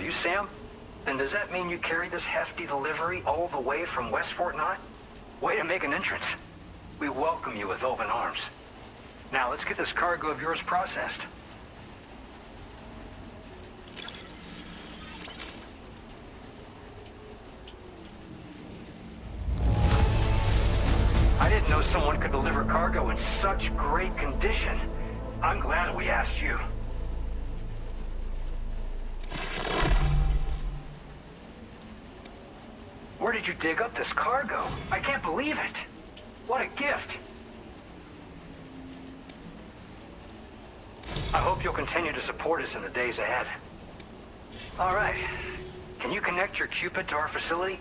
you Sam? Then does that mean you carry this hefty delivery all the way from West Fort Knott? Way to make an entrance. We welcome you with open arms. Now let's get this cargo of yours processed. I didn't know someone could deliver cargo in such great condition. I'm glad we asked you. Where did you dig up this cargo? I can't believe it. What a gift. I hope you'll continue to support us in the days ahead. All right. Can you connect your Cupid to our facility?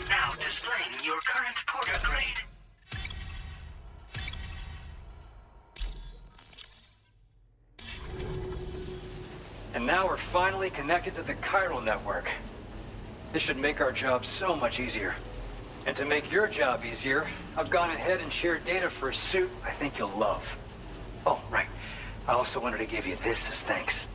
Now displaying your current porter grade. And now we're finally connected to the chiral network. This should make our job so much easier. And to make your job easier, I've gone ahead and shared data for a suit I think you'll love. Oh, right. I also wanted to give you this as thanks.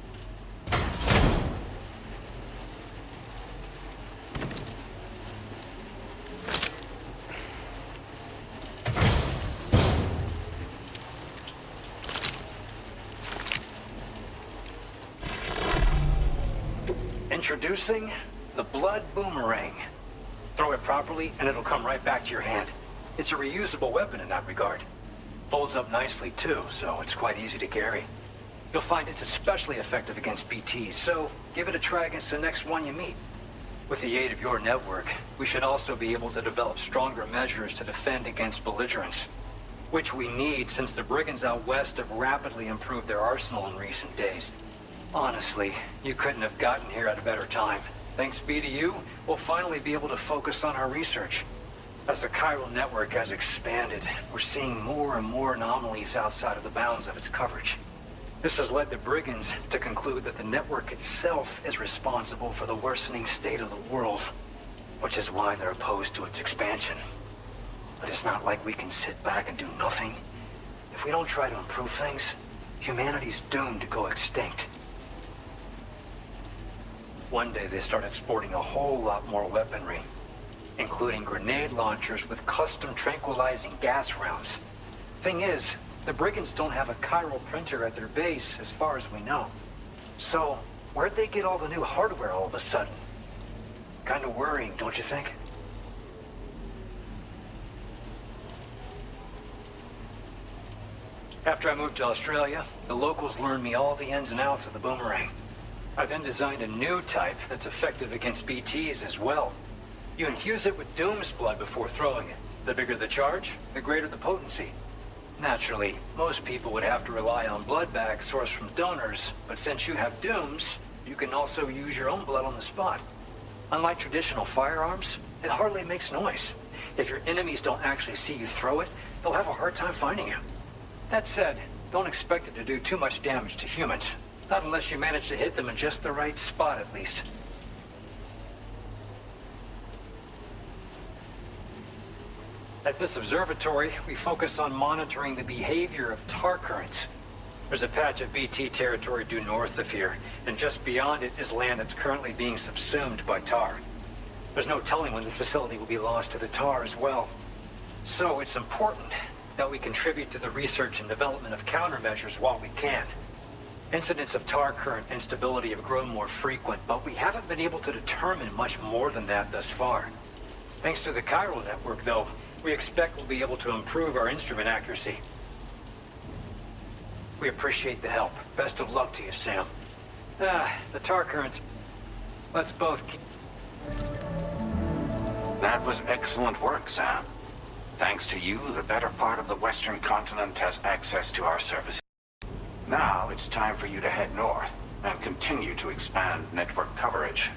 Introducing the Blood Boomerang. Throw it properly and it'll come right back to your hand. It's a reusable weapon in that regard. Folds up nicely too, so it's quite easy to carry. You'll find it's especially effective against BTs, so give it a try against the next one you meet. With the aid of your network, we should also be able to develop stronger measures to defend against belligerents, which we need since the brigands out west have rapidly improved their arsenal in recent days. Honestly, you couldn't have gotten here at a better time. Thanks be to you, we'll finally be able to focus on our research. As the chiral network has expanded, we're seeing more and more anomalies outside of the bounds of its coverage. This has led the brigands to conclude that the network itself is responsible for the worsening state of the world, which is why they're opposed to its expansion. But it's not like we can sit back and do nothing. If we don't try to improve things, humanity's doomed to go extinct. One day they started sporting a whole lot more weaponry, including grenade launchers with custom tranquilizing gas rounds. Thing is, the brigands don't have a chiral printer at their base as far as we know. So, where'd they get all the new hardware all of a sudden? Kind of worrying, don't you think? After I moved to Australia, the locals learned me all the ins and outs of the boomerang. I then designed a new type that's effective against BTs as well. You infuse it with Doom's blood before throwing it. The bigger the charge, the greater the potency. Naturally, most people would have to rely on blood bags sourced from donors, but since you have Doom's, you can also use your own blood on the spot. Unlike traditional firearms, it hardly makes noise. If your enemies don't actually see you throw it, they'll have a hard time finding you. That said, don't expect it to do too much damage to humans. Not unless you manage to hit them in just the right spot, at least. At this observatory, we focus on monitoring the behavior of tar currents. There's a patch of BT territory due north of here, and just beyond it is land that's currently being subsumed by tar. There's no telling when the facility will be lost to the tar as well. So it's important that we contribute to the research and development of countermeasures while we can. Incidents of tar current instability have grown more frequent, but we haven't been able to determine much more than that thus far. Thanks to the chiral network, though, we expect we'll be able to improve our instrument accuracy. We appreciate the help. Best of luck to you, Sam. The tar currents. Let's both keep... That was excellent work, Sam. Thanks to you, the better part of the Western continent has access to our services. Now it's time for you to head north and continue to expand network coverage.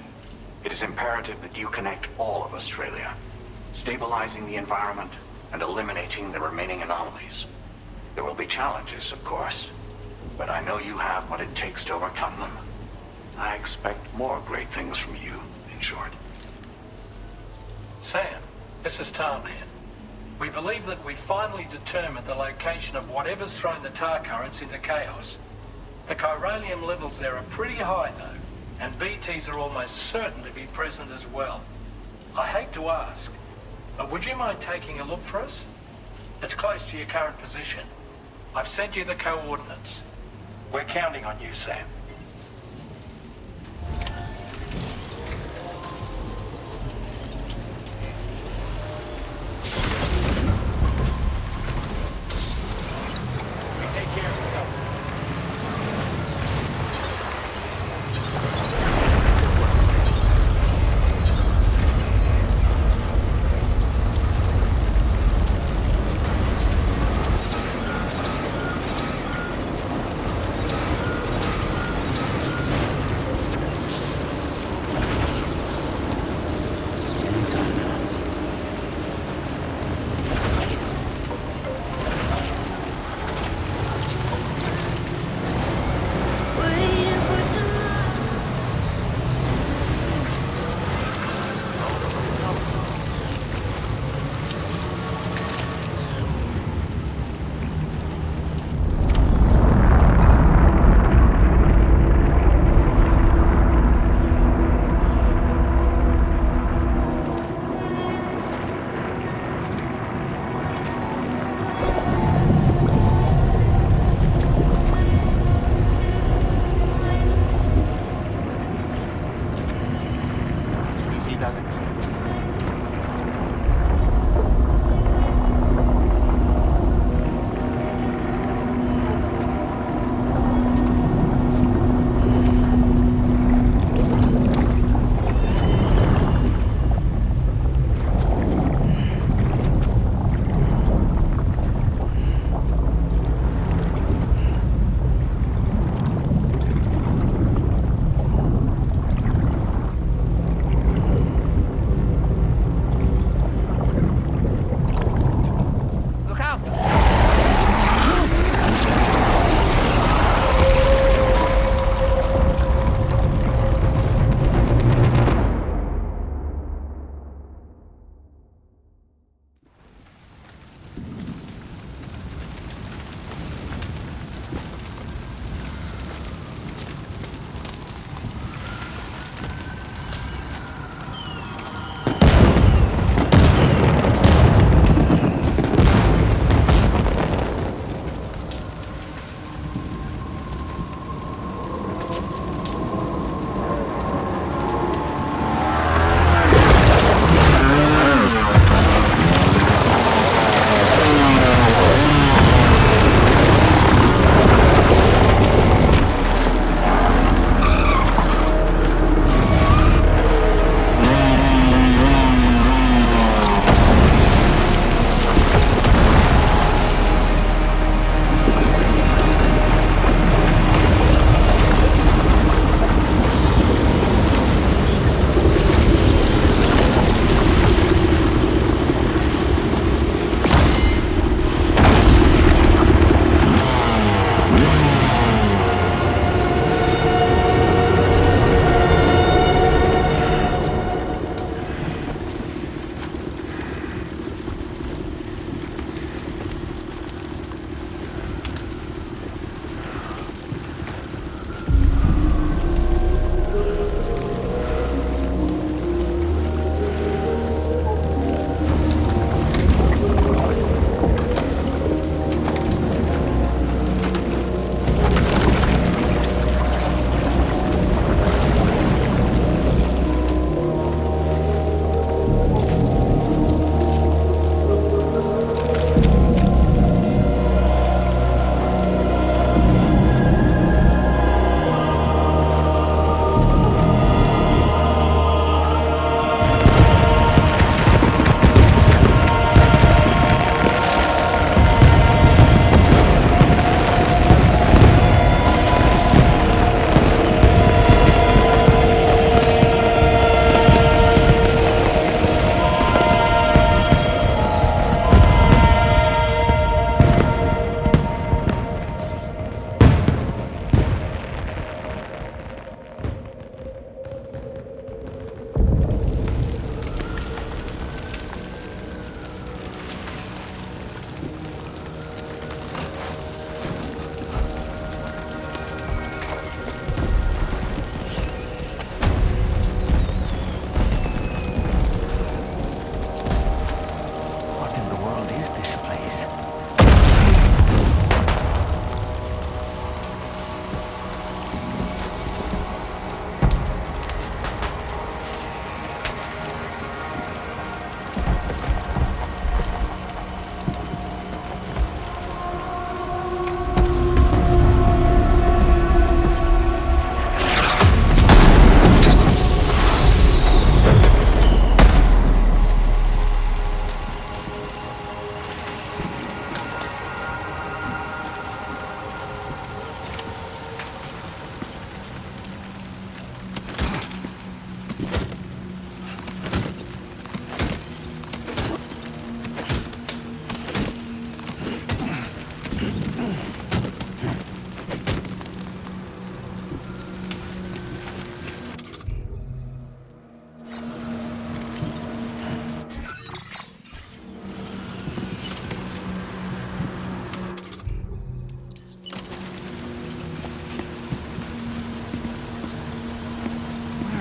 It is imperative that you connect all of Australia, stabilizing the environment and eliminating the remaining anomalies. There will be challenges, of course, but I know you have what it takes to overcome them. I expect more great things from you, in short. Sam, this is Tom here. We believe that we finally determined the location of whatever's thrown the tar currents into chaos. The chiralium levels there are pretty high, though, and BTs are almost certain to be present as well. I hate to ask, but would you mind taking a look for us? It's close to your current position. I've sent you the coordinates. We're counting on you, Sam. Take care of yourself.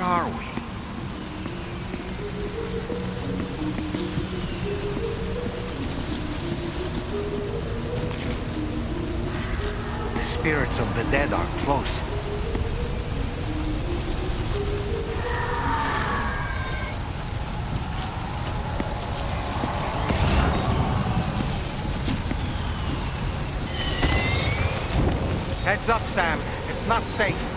are we? The spirits of the dead are close. Heads up, Sam. It's not safe.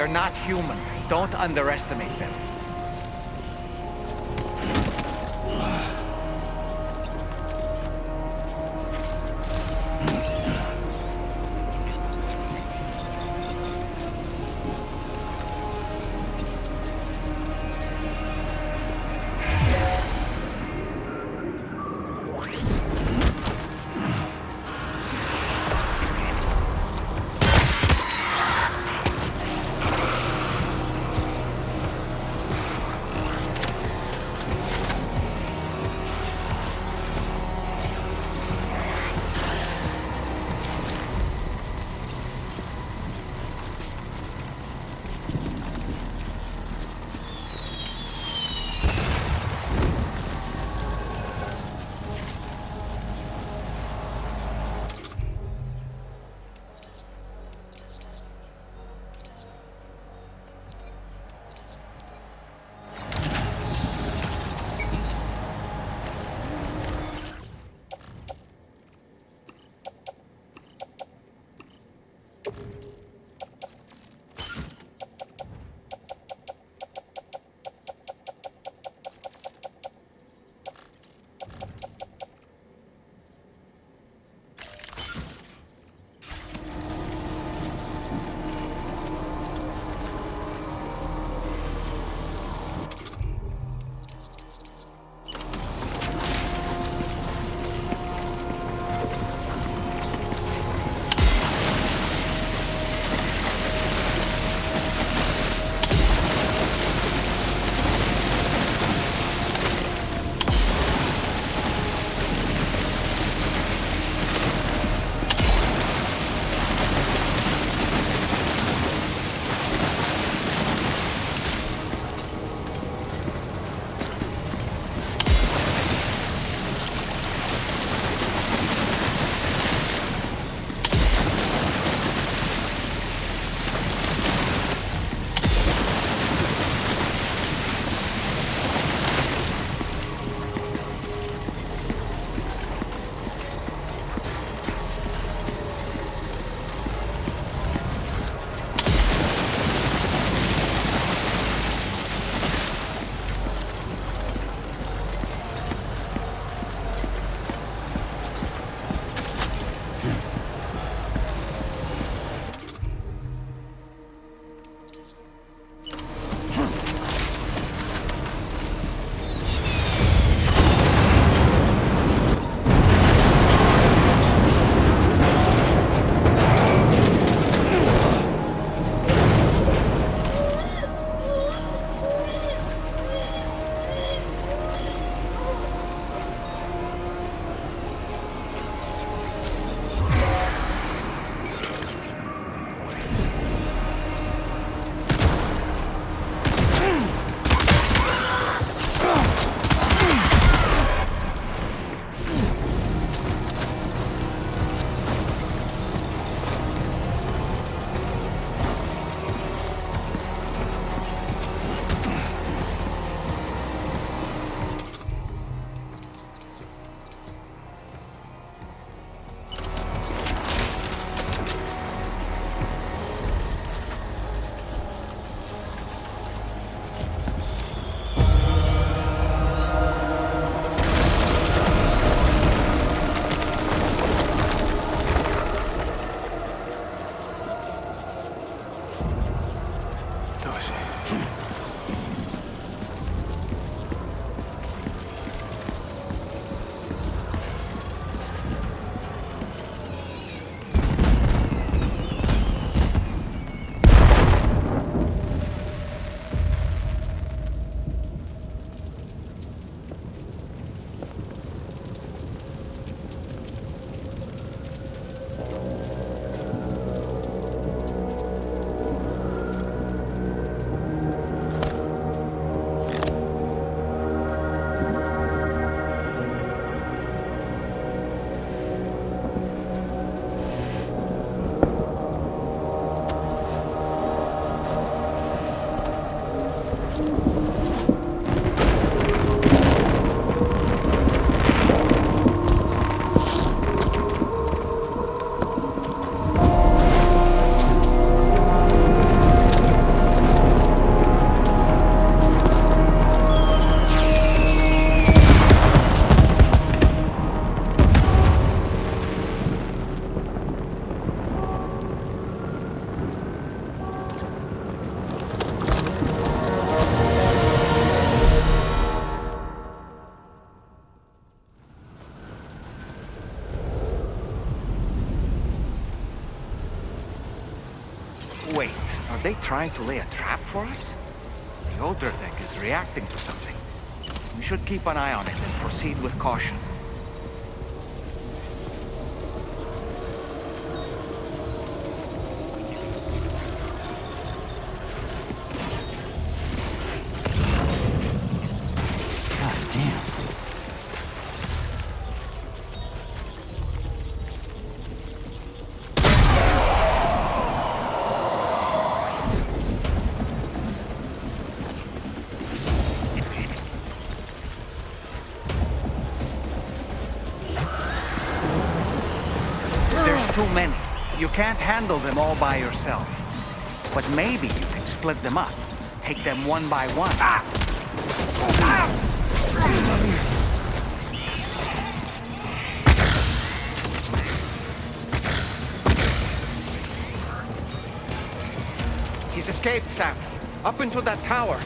They're not human. Don't underestimate them. Are they trying to lay a trap for us? The older deck is reacting to something. We should keep an eye on it and proceed with caution. God damn. There's too many. You can't handle them all by yourself. But maybe you can split them up. Take them one by one. He's escaped, Sam. Up into that tower.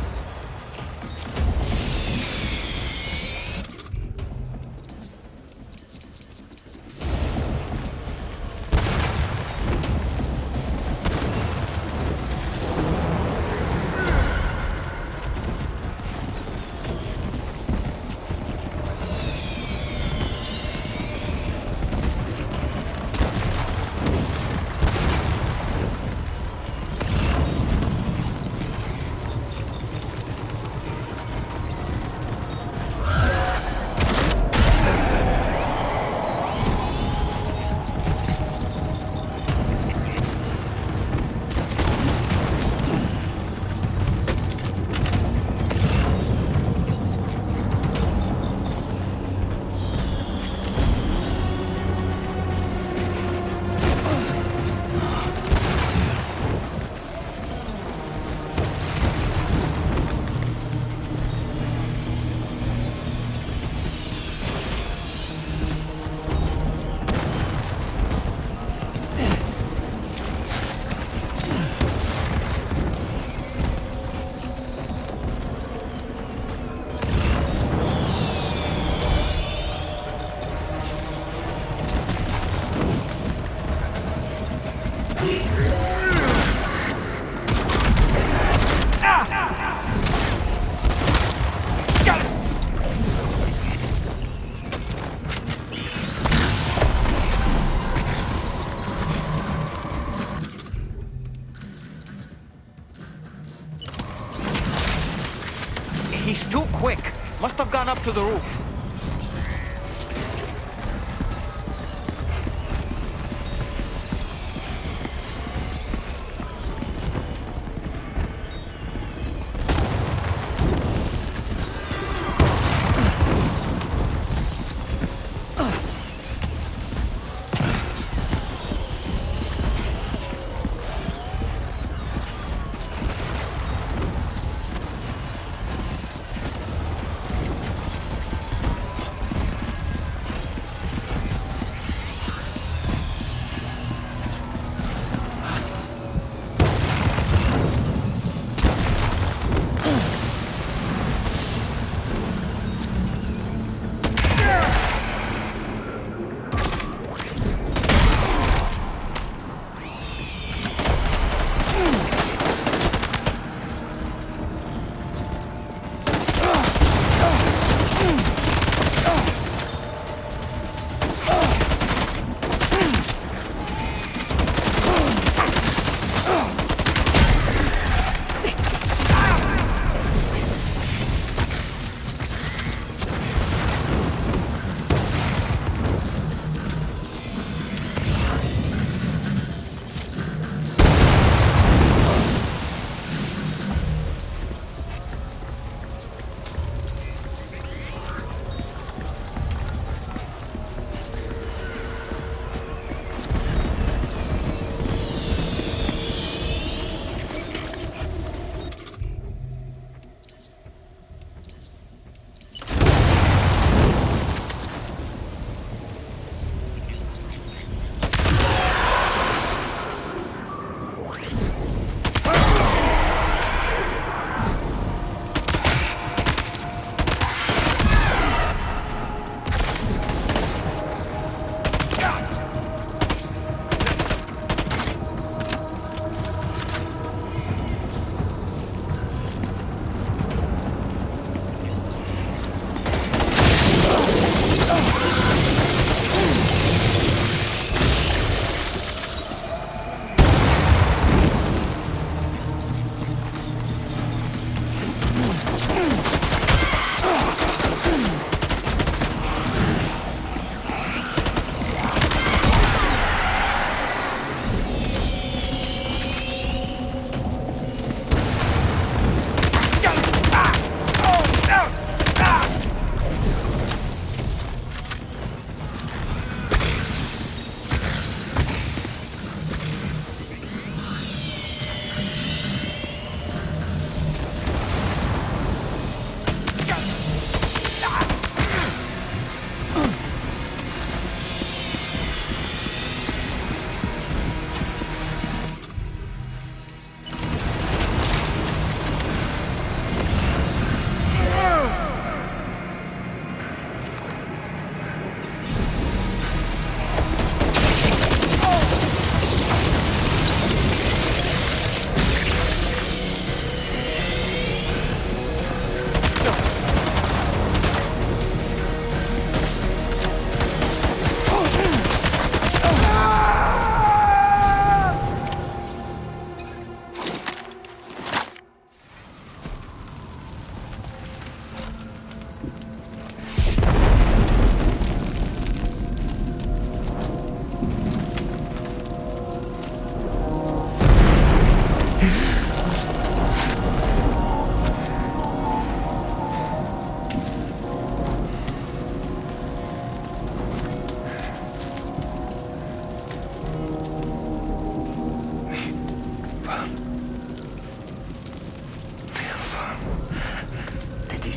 He's too quick. Must have gone up to the roof.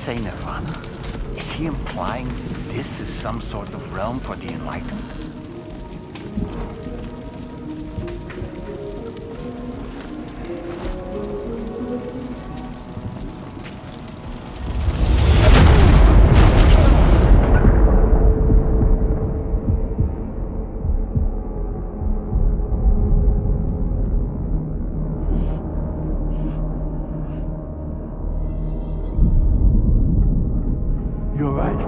say Nirvana? Is he implying this is some sort of realm for the enlightened? You're right.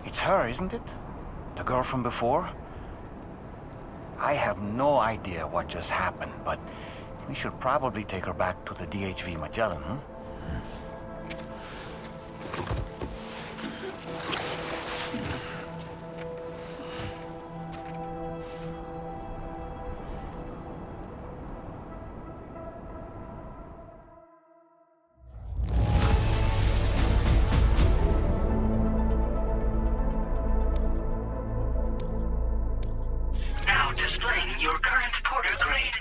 It's her, isn't it? The girl from before? I have no idea what just happened, but we should probably take her back to the DHV Magellan, huh? Now displaying your current porter grade.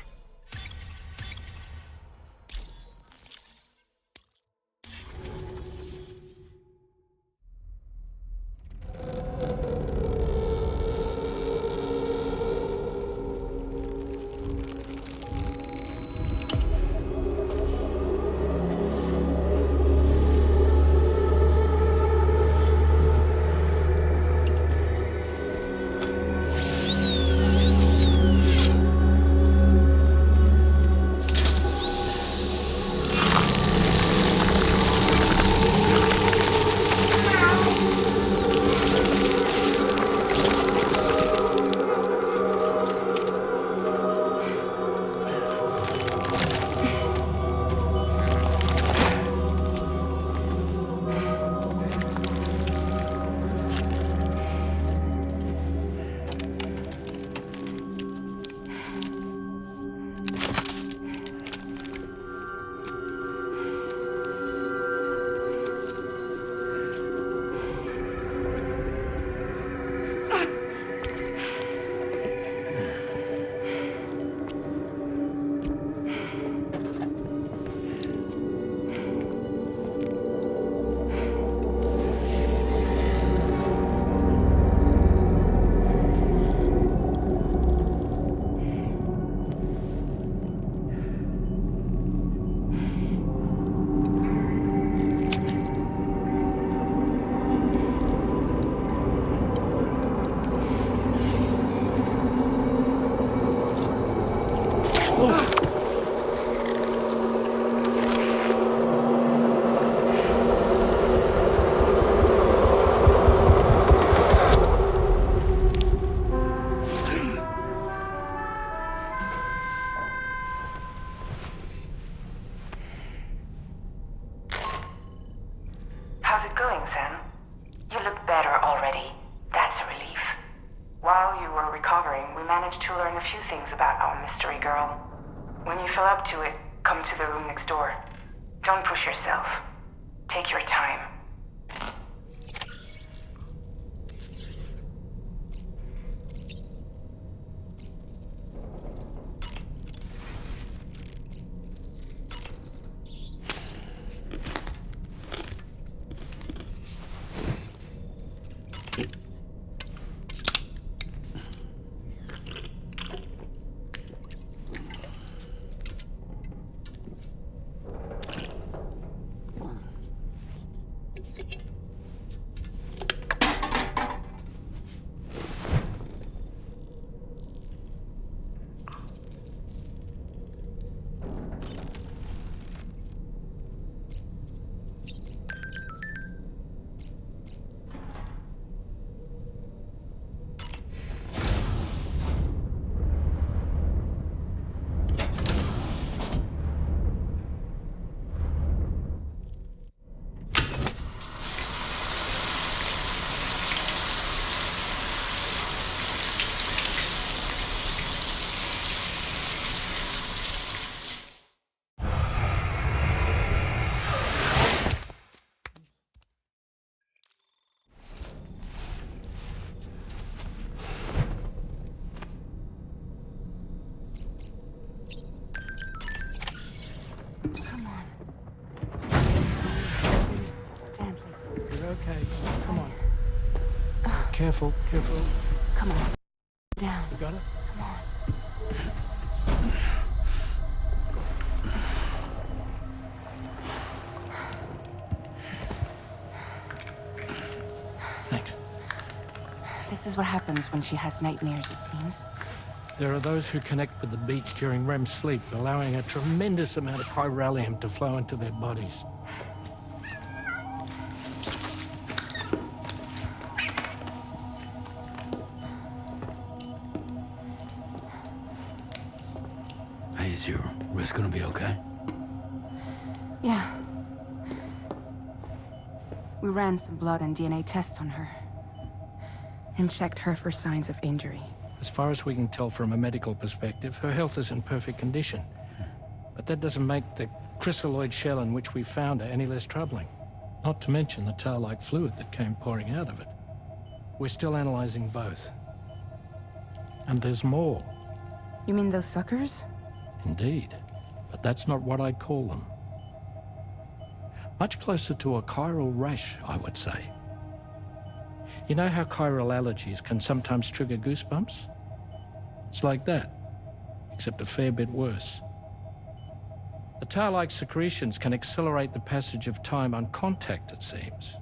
How's it going, Sam? You look better already. That's a relief. While you were recovering, we managed to learn a few things about our mystery girl. When you feel up to it, come to the room next door. Don't push yourself. Take your time. Careful, careful. Come on. Down. You got it? Come on. Thanks. This is what happens when she has nightmares, it seems. There are those who connect with the beach during REM sleep, allowing a tremendous amount of chiralium to flow into their bodies. Hey, is your wrist gonna be okay? Yeah. We ran some blood and DNA tests on her. And checked her for signs of injury. As far as we can tell from a medical perspective, her health is in perfect condition. But that doesn't make the chrysaloid shell in which we found her any less troubling. Not to mention the tar-like fluid that came pouring out of it. We're still analyzing both. And there's more. You mean those suckers? Indeed. But that's not what I'd call them. Much closer to a chiral rash, I would say. You know how chiral allergies can sometimes trigger goosebumps? It's like that, except a fair bit worse. The tar-like secretions can accelerate the passage of time on contact, it seems.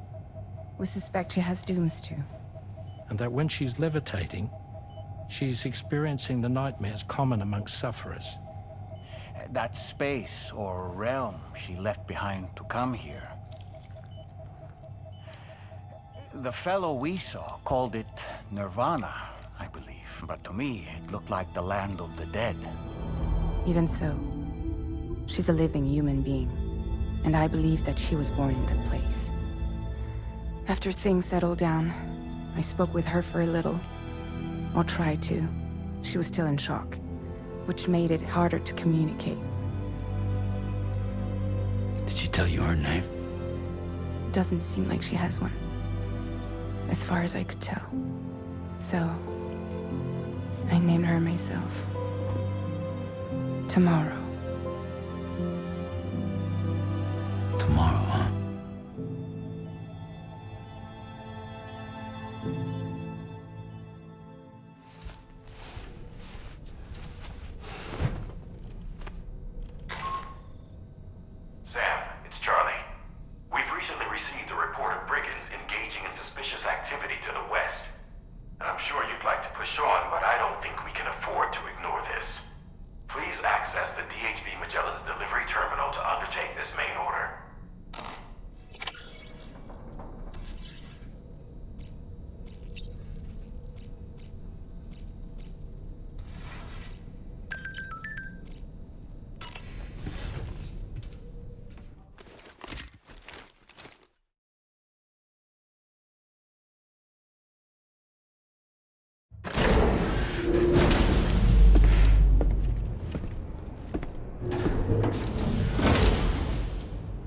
We suspect she has dooms too. And that when she's levitating, she's experiencing the nightmares common amongst sufferers. That space or realm she left behind to come here. The fellow we saw called it Nirvana, I believe. But to me, it looked like the land of the dead. Even so, she's a living human being. And I believe that she was born in that place. After things settled down, I spoke with her for a little. Or tried to. She was still in shock, which made it harder to communicate. Did she tell you her name? Doesn't seem like she has one. As far as I could tell. So, I named her myself. Tomorrow. Tomorrow, huh? Sam, it's Charlie. We've recently received a report of brigands engaging in suspicious activity to the west. I'm sure you'd like to push on, but I don't think we can afford to ignore this. Please access the DHV Magellan's delivery terminal to undertake this main order.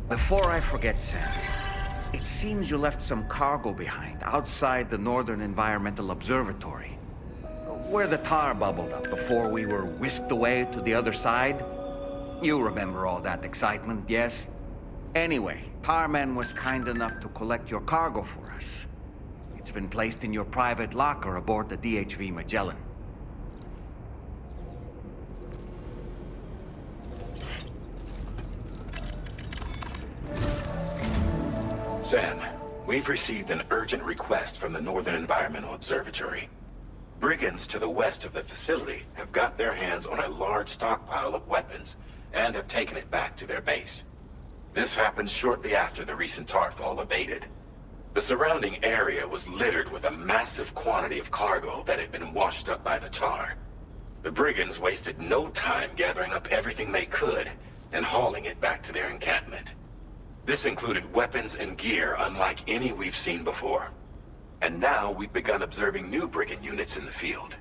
Before I forget, Sam, it seems you left some cargo behind outside the Northern Environmental Observatory, where the tar bubbled up before we were whisked away to the other side. You remember all that excitement, yes? Anyway, Tarman was kind enough to collect your cargo for us. It's been placed in your private locker aboard the DHV Magellan. Sam, we've received an urgent request from the Northern Environmental Observatory. Brigands to the west of the facility have got their hands on a large stockpile of weapons and have taken it back to their base. This happened shortly after the recent tarfall abated. The surrounding area was littered with a massive quantity of cargo that had been washed up by the tar. The brigands wasted no time gathering up everything they could and hauling it back to their encampment. This included weapons and gear unlike any we've seen before. And now we've begun observing new brigand units in the field.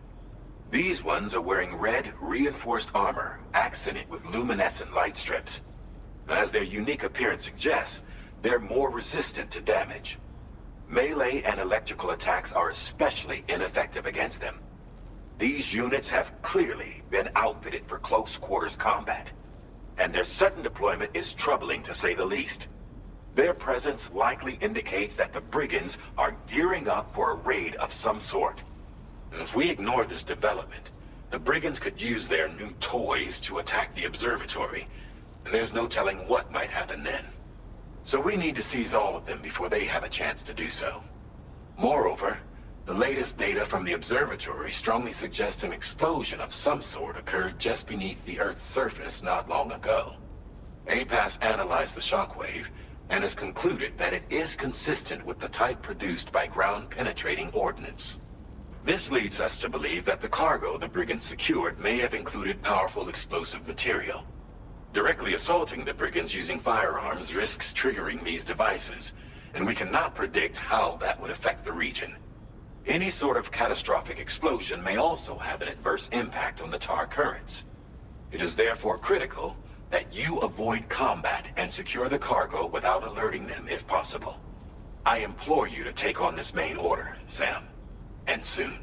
These ones are wearing red, reinforced armor, accented with luminescent light strips. As their unique appearance suggests, they're more resistant to damage. Melee and electrical attacks are especially ineffective against them. These units have clearly been outfitted for close quarters combat, and their sudden deployment is troubling to say the least. Their presence likely indicates that the brigands are gearing up for a raid of some sort. If we ignore this development, the brigands could use their new toys to attack the observatory, and there's no telling what might happen then. So we need to seize all of them before they have a chance to do so. Moreover, the latest data from the observatory strongly suggests an explosion of some sort occurred just beneath the Earth's surface not long ago. APAS analyzed the shockwave and has concluded that it is consistent with the type produced by ground-penetrating ordnance. This leads us to believe that the cargo the brigands secured may have included powerful explosive material. Directly assaulting the brigands using firearms risks triggering these devices, and we cannot predict how that would affect the region. Any sort of catastrophic explosion may also have an adverse impact on the tar currents. It is therefore critical that you avoid combat and secure the cargo without alerting them if possible. I implore you to take on this main order, Sam. And soon.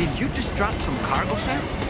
Did you just drop some cargo, Sam?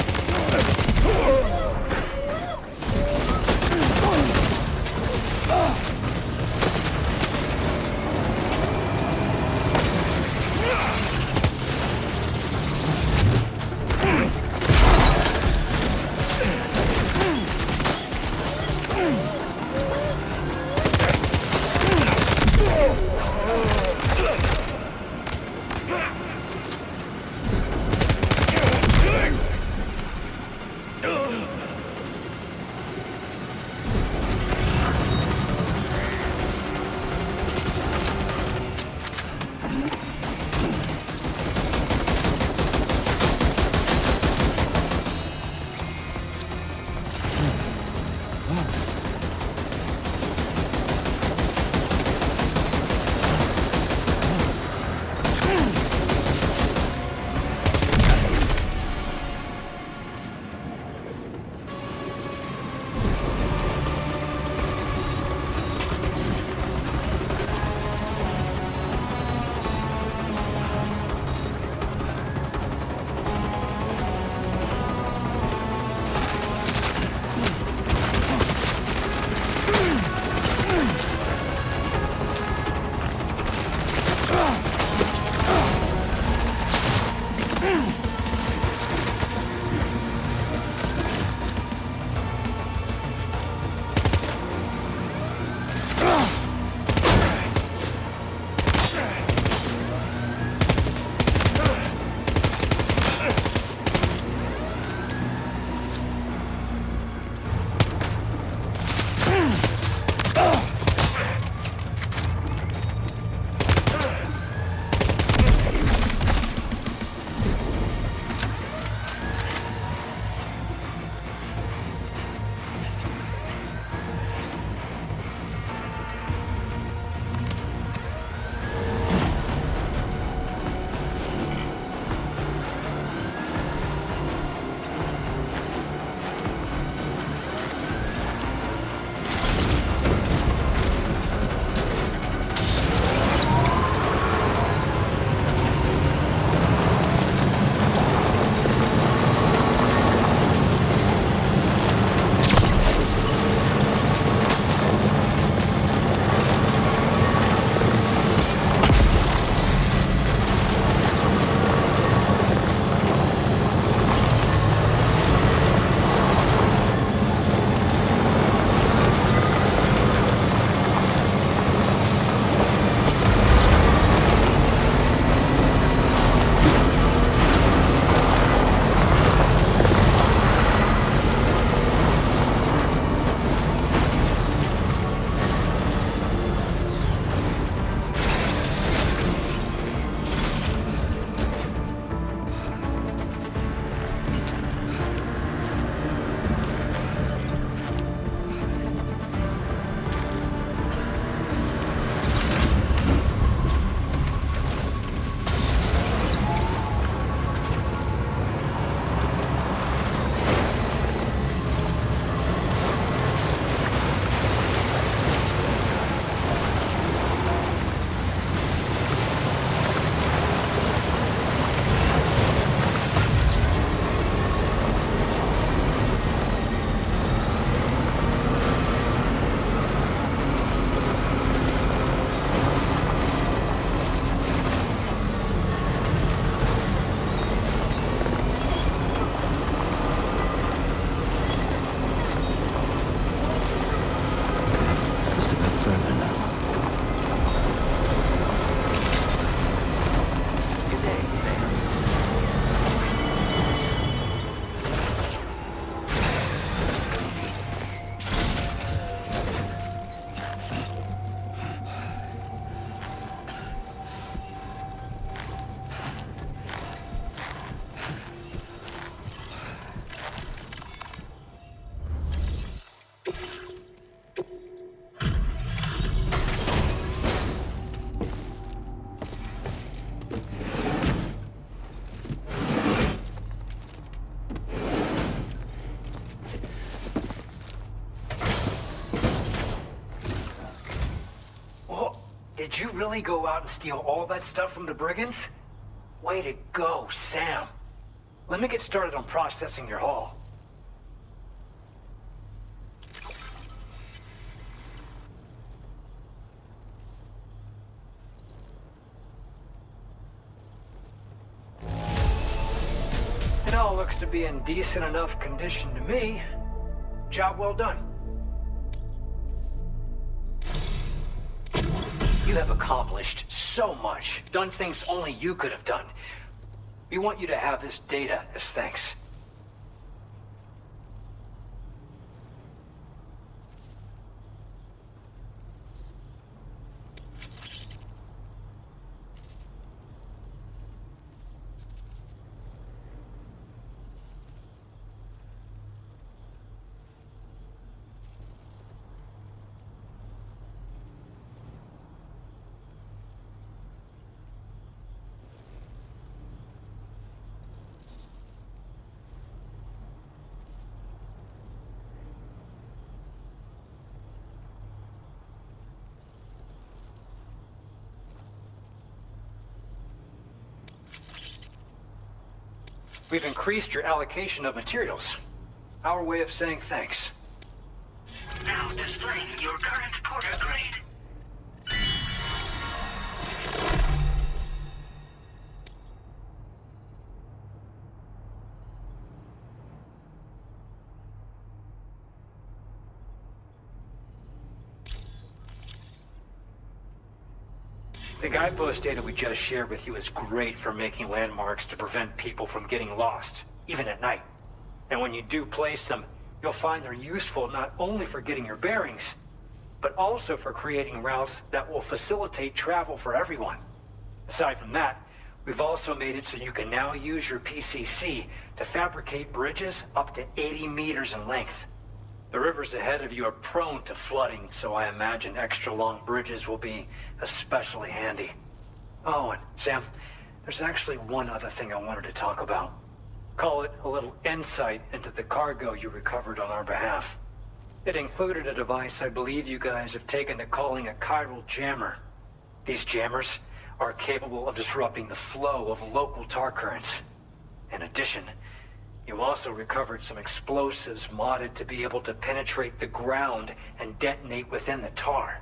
Did you really go out and steal all that stuff from the brigands? Way to go, Sam. let me get started on processing your haul. It all looks to be in decent enough condition to me. Job well done. You have accomplished so much, done things only you could have done. We want you to have this data as thanks. We've increased your allocation of materials. Our way of saying thanks. Now displaying your current porter grade. The guidepost data we just shared with you is great for making landmarks to prevent people from getting lost, even at night. And when you do place them, you'll find they're useful not only for getting your bearings, but also for creating routes that will facilitate travel for everyone. Aside from that, we've also made it so you can now use your PCC to fabricate bridges up to 80 meters in length. The rivers ahead of you are prone to flooding, so I imagine extra long bridges will be especially handy. Oh, and Sam, there's actually one other thing I wanted to talk about. Call it a little insight into the cargo you recovered on our behalf. It included a device I believe you guys have taken to calling a chiral jammer. These jammers are capable of disrupting the flow of local tar currents. In addition, you also recovered some explosives modded to be able to penetrate the ground and detonate within the tar.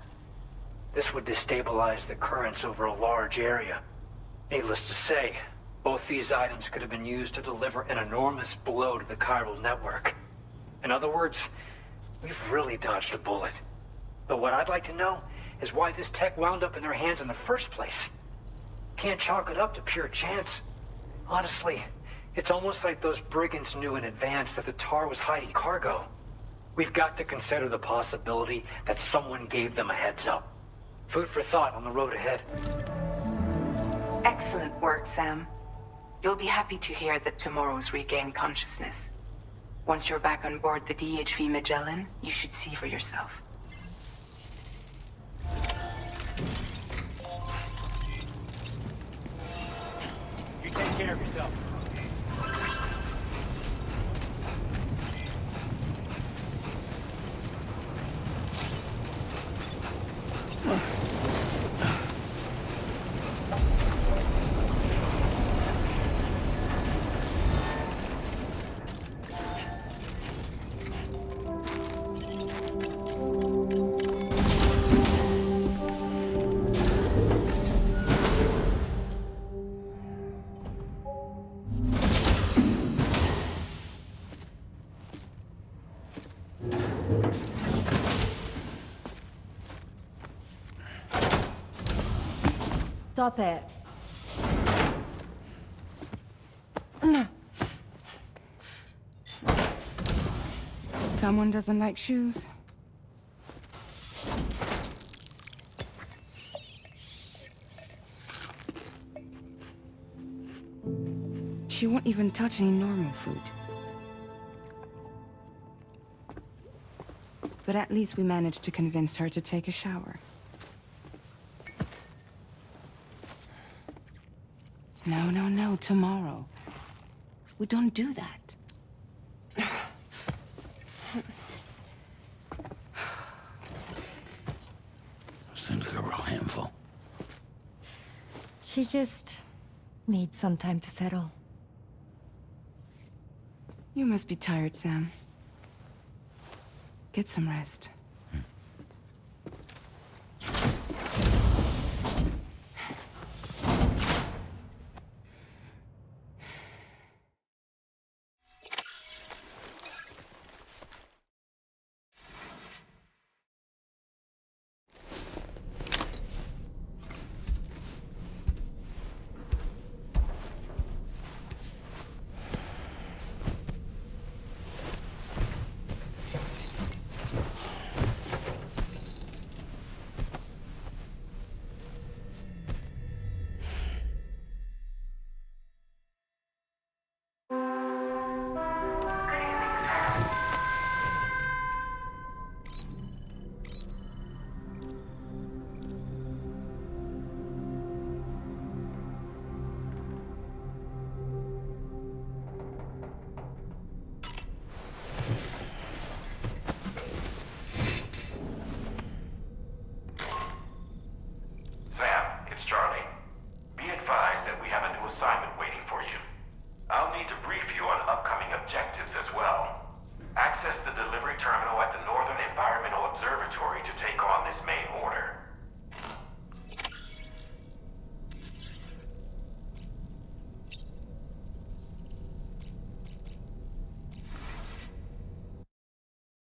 This would destabilize the currents over a large area. Needless to say, both these items could have been used to deliver an enormous blow to the chiral network. In other words, we've really dodged a bullet. But what I'd like to know is why this tech wound up in their hands in the first place. Can't chalk it up to pure chance. Honestly, it's almost like those brigands knew in advance that the tar was hiding cargo. We've got to consider the possibility that someone gave them a heads up. Food for thought on the road ahead. Excellent work, Sam. You'll be happy to hear that tomorrow's regained consciousness. Once you're back on board the DHV Magellan, you should see for yourself. You take care of yourself. Stop it. Someone doesn't like shoes? She won't even touch any normal food. But at least we managed to convince her to take a shower. No, tomorrow. We don't do that. Seems like a real handful. She just needs some time to settle. You must be tired, Sam. Get some rest.